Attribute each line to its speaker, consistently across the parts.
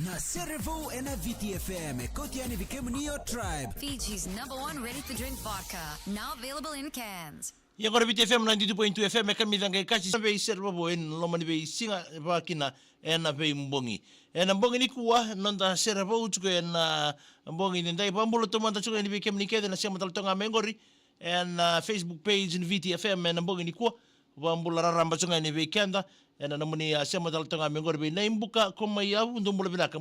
Speaker 1: Na Cerevo and a VTFM, Kotiani Vikemnio Tribe.
Speaker 2: Fiji's #1 ready-to-drink vodka, now available in cans.
Speaker 3: Yang kora VTFM 92.2 FM kami dangai kasi sabe Cerevo en lomani be singa bakina ena be mbongi. Ena mbongi ni kuwa nonda Cerevo uchuko ena mbongi ndai pambulo tomanta chuko ni Vikemni kede na siya mataltonga mengori ena Facebook page ni VTFM ena mbongi ni kuwa pambulo raramba chuko ni Vikenda ena namuni siya mataltonga mengori be na imbuka koma yabu ndo mbule binaka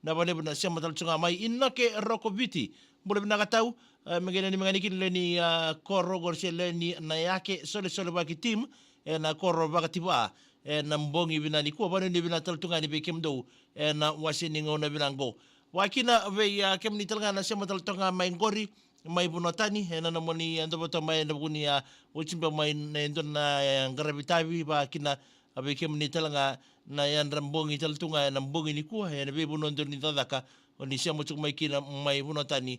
Speaker 3: na bale na siya mataltonga mai inake roko viti mbule binaka tau mengene ni mengani kile ni koro gorsele ni na yake sole baki team na koro baka tiba na mbongi binani kuwa bano ni binataltunga ni bekemdo na wasini ngona binango wakina ve kemni talga na siya mataltonga mai ngori mai bunotani na namoni andoboto mai ndabuni uchimba mai ndo na ngarabitabi ba kina abe kemni talga na yan rambongi taltunga na mbongi ni kuwa na be bunondo ni tadaka oni siya muchuk mai kina mai bunotani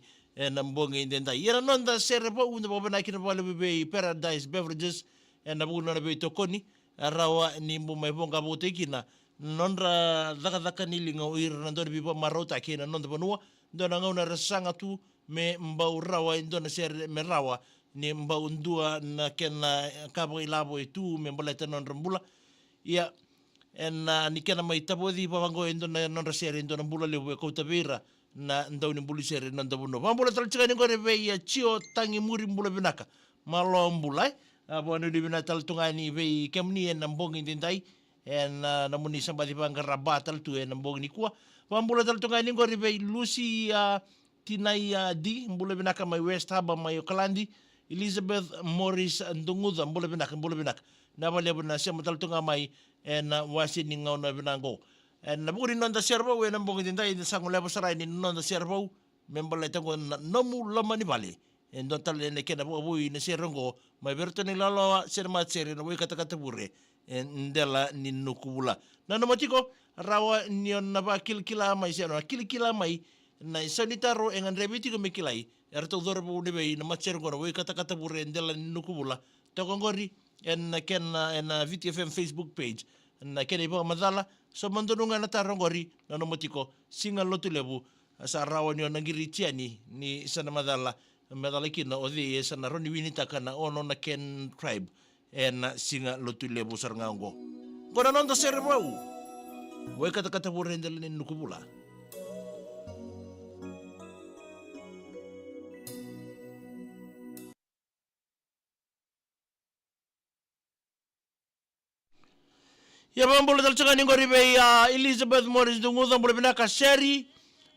Speaker 3: na mbongi ndenda yera nonda Cerevo unda bobana kina bale be Paradise Beverages na buno na be tokoni rawa ni mbu mai bonga bote kina nondra daka nilinga uir nandon bibo marota kina nonda bonua ndona ngauna rasanga tu me mbau rawa ndona ser me rawa ni mbau ndua na kena kabo ilabo itu me mboleta nonrambula ya en ni kena mai tabodi babango ndona nonra ser ndona mbula lewe koutavira na ndawni mbulu sere nanda buno pambula talchika ni gore be ya chio tangi muri mbula binaka malo mbula abonu di bina taltungani be kemni en mbongi ndai en namuni sambadi banga rabatal tu en mbongi ni kwa pambula taltungani gore be Lucy tinai di mbula binaka mai West Haba mai Oklandi Elizabeth Morris ndunguza mbula binaka na bale buna sema taltunga mai en wasi ni ngona binango na bukuri nonda Cerevo we na mbongi ndai ni sangu lebo sarai ni nonda Cerevo membala tango nomu lama ni bali en don tal ne kena bo bui ne serongo mai berto ni lalo serma sere no we kata bure en ndela ni nukubula na no matiko rawa ni na ba kilkila mai seno kilkila mai na sanitaro en rebiti ko mikilai erto dorbo ni be na matser go we kata bure ndela ni nukubula to ngori en ken en VTFM Facebook page na kene ipo madala so mandununga na tarongori na nomotiko singa lotu lebu sa rawa ni onangiri tiani ni sana madala kina odi sana roni winita kana ono na ken tribe na singa lotu lebu sarngango kona nonda Cerevo we kata burendel ni nukubula Ya pambolo talchanga ngori be Elizabeth Morris dunguza mbole binaka Sherry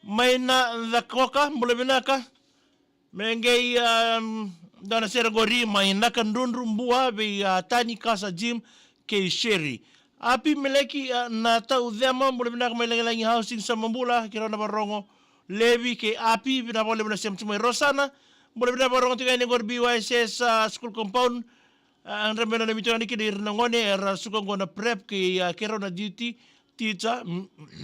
Speaker 3: maina dhakoka mbole binaka mengei dana sera gori maina kandundu mbua be tani kasa Jim ke Sherry api meleki na tau dhema mbole binaka mailangi housing samambula kirona barongo Levi ke api bina bole bina semtumai Rosana mbole bina barongo tiga ngor BYSS school compound ang remena na mito aniki dir nangone era sukongona prep ke kerona duty teacher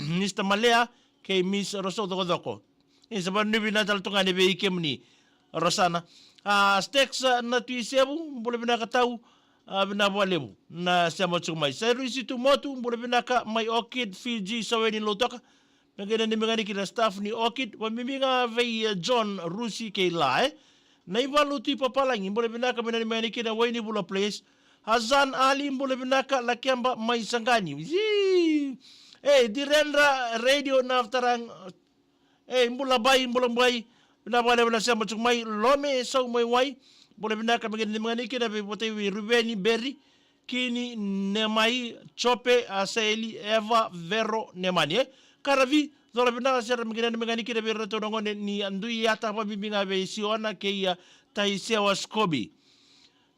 Speaker 3: Mr. Malea ke Miss Rosso doko isa ba ni bina tal tungane be ikemni Rosana steaks na tuisebu mbole bina katau bina bolebu na sema chumai service tu motu mbole bina ka my orchid Fiji saweni lotoka ngene ni mengani kila staff ni orchid wa miminga ve John Rusi ke lai na ibalu tu papalangi mbole binaka mena ni maniki na waini bula place Hazan Ali mbole binaka la kemba mai sangani direndra radio na aftarang mbula bai na wale wala sema chumai lome sau mai wai mbole binaka mena ni maniki na bote Rubeni Berry kini nemai chope aseli Eva Vero nemani karavi zola bina sera mengani kira bira to ngone ni andui yata pa bibinga be siona ke ya taisewa skobi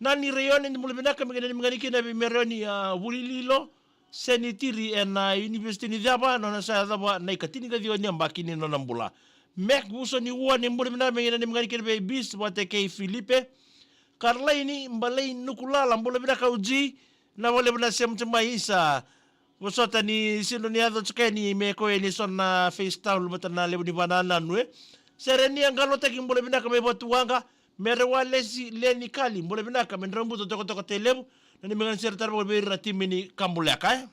Speaker 3: nani reyoni ni mulbina ka mengani kira be meroni wulililo senitiri na university ni daba no na sa daba na ikatini ka dioni ambakini no nambula mek buso ni uwa ni mulbina mengani kira be bis wate ke Filipe karla ini mbalai nukula mulbina ka uji na wale bina semtuma isa Wasota ni sino ni ato tsaka ni meko ni son na FaceTime lumatan na lebu ni banana nwe. Sereni ang galota kimbole binaka may batuanga merewa lesi leni kali mbole binaka menrambu to toko telebu na ni mga sertar mo be ratimi ni kambulaka.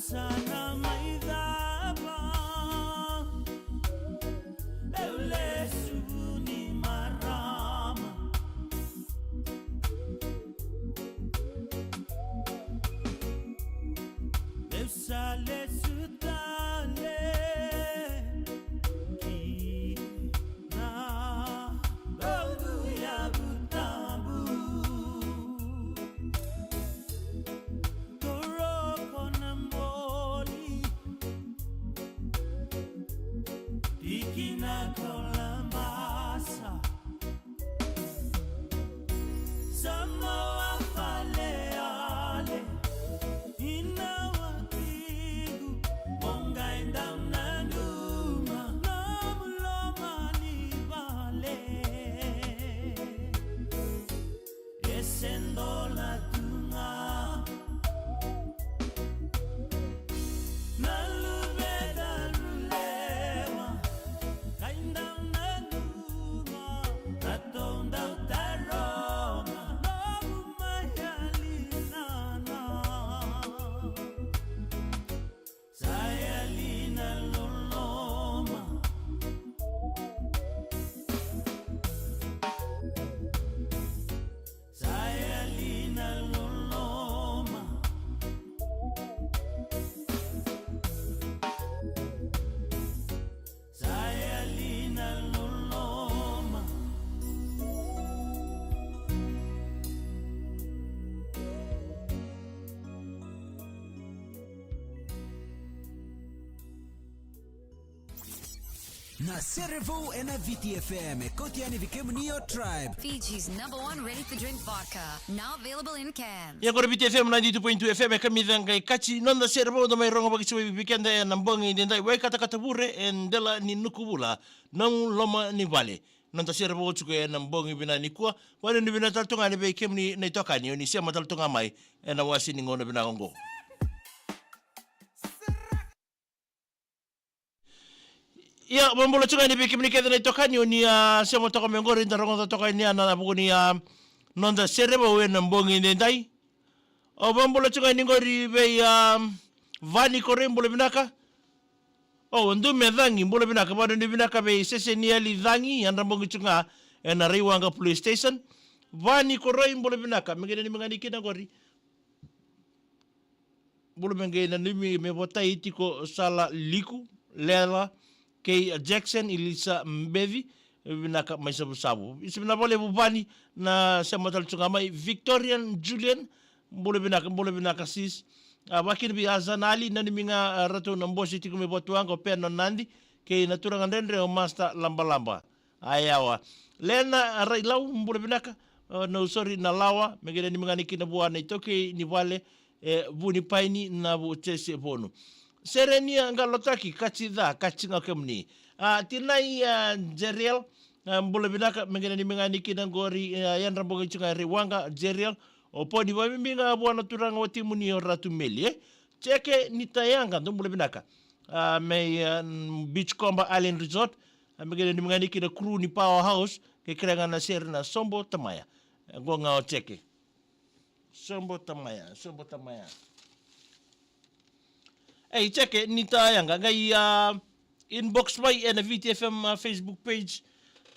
Speaker 4: Sana maidaba eule suni marama Sale sutale kina baru ya butabu toroko namboli ikina kolambasa Samoa faleale Kainda
Speaker 1: na Cerevo and VTFM kotiani vikemnio tribe.
Speaker 2: Fiji's #1 ready-to-drink vodka. Now available in cans.
Speaker 3: Yang kore VTFM 92.2 FM kami dangai kachi nonda Cerevo do mai rongo bagi sewe weekend ya nambongi dendai wai kata bure endela ni nukubula nang loma ni vale. Nonda Cerevo chuke nambongi bina ni kwa wale ni bina taltunga ni bei kemni na itokani ni sema taltunga mai na wasi ni ngona bina ngongo. Ya, mambola chunga ni biki mnike na itokani ni sema toka mengori ndarongo toka ni ana buku ni nonda Cerevo we nambongi dendai. O mambola chunga ni ngori be vani kore mbole binaka. O ndu medhangi mbole binaka bado ni binaka be sese ni ali dhangi yanda mbongi chunga na Raiwanga police station. Vani kore mbole binaka mengene ni mengani kina ngori. Mbole mengene ni mebota itiko sala liku lela K. Jackson Elisa Mbevi binaka maisabu sabu. Isibina bole bubani na sematal chunga mai Victorian Julian mbole binaka sis. Wakini bi azanali nani minga ratu nambosi tiku mebotuanga peno nandi ke naturanga ndendre o master lamba. Ayawa. Lena railau mbole binaka no sorry na lawa megene ni minga nikina buana itoke ni vale buni paini na bu tese bonu. Serenia ngalotaki kachidha kachinga kemni. Tinai Jeriel mbole binaka megene ni minga nikina ngori yan rambongi chunga Raiwanga Jeriel opo ni wabimbiga buana turanga watimu ni ratu meli cheke nitayanga ndo mbole binaka Beachcomber Island Resort megene ni mngani kina crew ni Powerhouse ke krenga na ser na Sombo Tamaya ngonga o cheke Sombo Tamaya cheke nitayanga ngai inbox by na VTFM Facebook page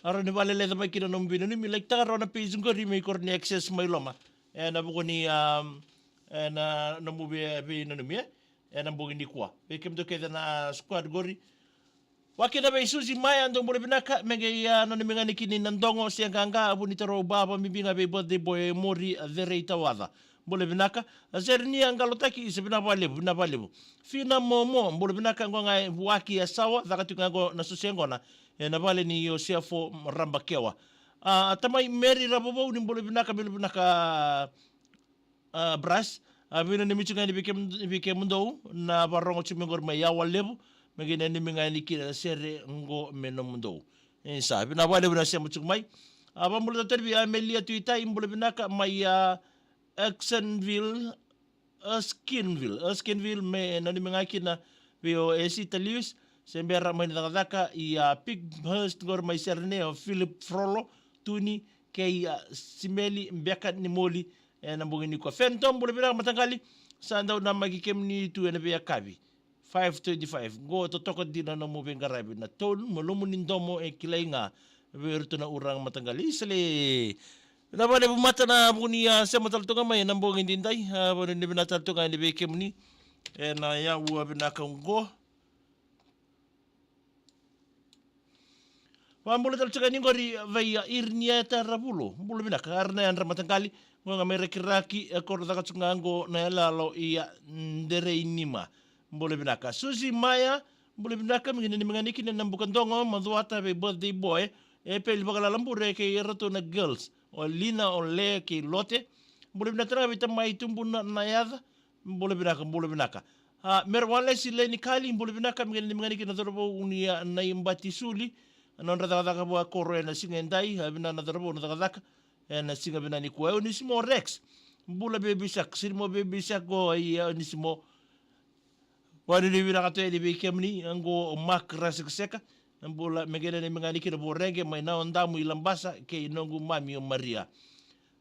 Speaker 3: aron ni wale le mai kina nombino ni mi like tara na page ngori mai korni access mai loma na buku ni na namubi be nanumia na buku ni kwa be kemto ke na squad gori wakina be suzi maya ndo mbole binaka menge na nimengani kini nandongo sianganga abu ni taro baba mibinga be birthday boy mori very tawada mbole binaka azerni angalotaki isebina balebu fina momo mbole binaka ngonga waki ya sawa zakati ngo na susengona na vale ni Yosefo Rambakewa tamai Mary Rabobo ni mbole binaka Brass abina ni michunga ni bike mundo na barongo chimengor ya walebu megene ni mingani kila sere ngo meno mundo sa bina wale bina sema chumai abambulu terbi Amelia tuita imbole binaka mai Skinville me na ni mingaki na bio Esitalius sembera mai nakadaka Pighurst ngor mai serne o Philip Frollo tuni kay Simeli Mbeka ni moli na mbongini kwa Fentom mbole binaka matangali sanda na magikem ni tu na bia kabi 525 go totoko dina na mubenga rabi na ton molumu nindomo kilainga verto na urang matangali isle na bale bumata na bunia sema taltonga mai na mbongin dindai bone ni bina taltonga ni bekem ni na ya wa binaka ngo Wambulu talchaka ningori vaya irnia tarabulo mbulu bina karna andra matangali ngonga merekiraki korda katsungango na lalo iya ndere inima mbulu bina ka Suzy Maya mbulu bina ka mingine ni manganiki na mbukandongo madhuata be birthday boy pel bagala lambure ke rato na girls o lina o le ke lote mbulu bina tara bita mai tumbu na yadha mbulu bina ka merwale sile ni kali mbulu bina ka mingine ni manganiki na dorobo unia na imbati suli non radaka bua koro na singa ndai abina na darabo na radaka na singa bina ni kwa ni simo Rex mbula baby shark simo baby shark go ni simo wani ni bina kato di bekemni ngo mak rasik mbula megene ni mengani kira borenge mai na ondamu ilambasa ke nongu mami o Maria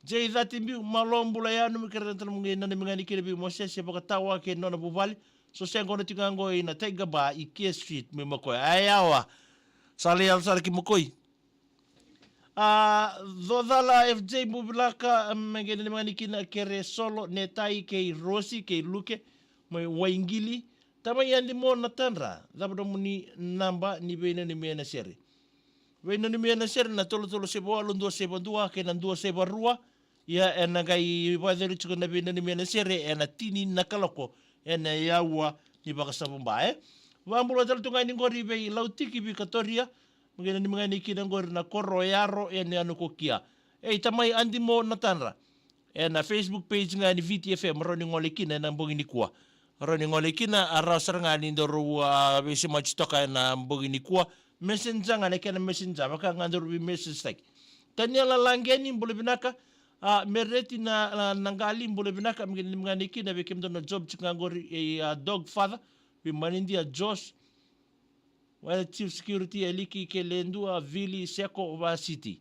Speaker 3: jei dhati mbi malombula ya no mikira tan mungena ni mengani kira bi Moses se pakatawa ke nona buvali so sengo na tigango ina taiga ba Ikea Street mi mako ayawa Sali ki mukoi. Dodala FJ mubilaka mengene mangani kina kere solo netai ke Rosi ke Luke mai waingili tama yandi mo natanra dabdo muni namba ni bena ni mena seri. Bena ni mena seri na tolo sebo alundo sebo dua ke nando sebo rua ya enagai waderi chuko na bena ni mena seri ena tini nakaloko ena yawa ni bakasabumba Vambula tal tunga ni ngori be lautiki bi katoria. Mungkin ni mangani kina ngori na koro yaro ene anu kokia. Tamai andimo natanra. Na Facebook page nga ni VTFM roni ngole kina na mbongi ni kuwa. Roni ngole kina arasar nga ni ndoru besi machitoka na mbongi ni kuwa. Messenger nga nekena messenger. Maka nga ndoru bi message like. Kanyala langeni mbole binaka. Mereti na nangali mbole binaka. Mungkin ni mangani kina be kemdo na job chika ngori dog father. Bimanindia Josh wala chief security eliki kelendua vili seko wa city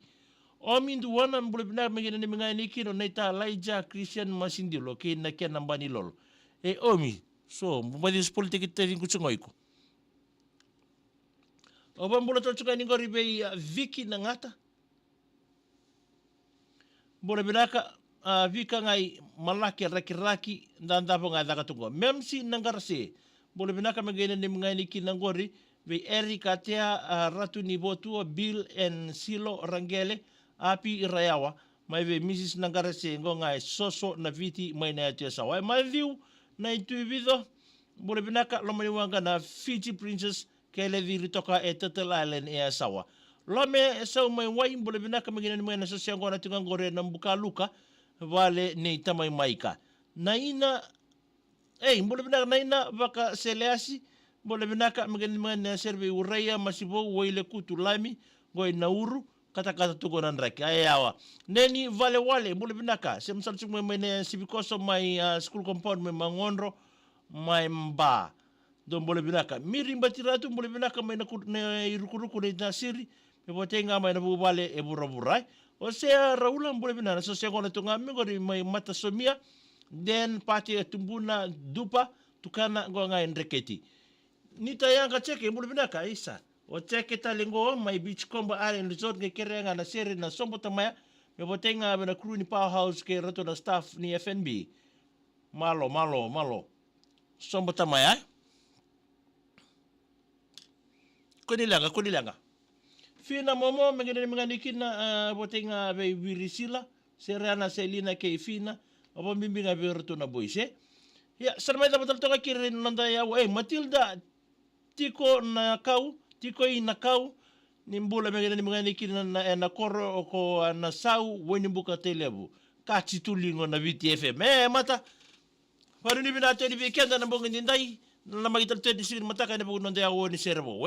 Speaker 3: omindu wana mbule bina mengene ni mengani kino naita Elijah Christian Masindilo ke na ke nambani lolo omi so mbadi politiki tedi kuchungoiko oba mbule tochuka ni ngori be Viki na ngata mbule binaka vika ngai malaki raki ndandapo ngai dakatungo memsi nangarase bole binaka magene ni mngani kinangori ve Erika tea ratu ni botua Bill and Silo Rangele api irayawa mai ve Mrs Nangarase ngonga soso na viti mai na tia sawa mai view na itu vido bole binaka lomani wanga na Fiji Princess kele viri toka Turtle Island e sawa lome sa mai wai bole binaka magene ni mngana sosia ngona tungangore na mbuka luka vale ni tamai maika naina mbole binaka naina baka seleasi mbole binaka mgeni serve uraya masibo wile kutu lami goi nauru kata tugo nandraki ayawa neni vale wale mbole binaka semsal chumwe mene sibikoso mai school compound me mangonro mai mba do mbole binaka mirimba tiratu mbole binaka mai na irukuruku na nasiri me botenga mai na bubale e buraburai o sea raula mbole binaka so se kona tunga mingori mai mata somia den pati tumbuna dupa tukana ngonga endreketi nita yanga cheke mbulu binaka isa o cheke talingo my beach combo island resort ke kerenga na seri na sombo tamaya me botenga na crew ni powerhouse ke rato na staff ni FNB malo sombo tamaya kunilanga fina momo mengene menganikina botenga be virisila serana selina ke fina apa bimbing abi retu na boise ya sarmai dapat toka kirin nanda ya Matilda tiko ina kau nimbula mengene ni mengene kina na koro ko na sau weni buka telebu kachi tulingo na VTFM mata paru ni binate di weekend na bongi ndai na magital tedi sin mata ka na bugun nanda ya woni servo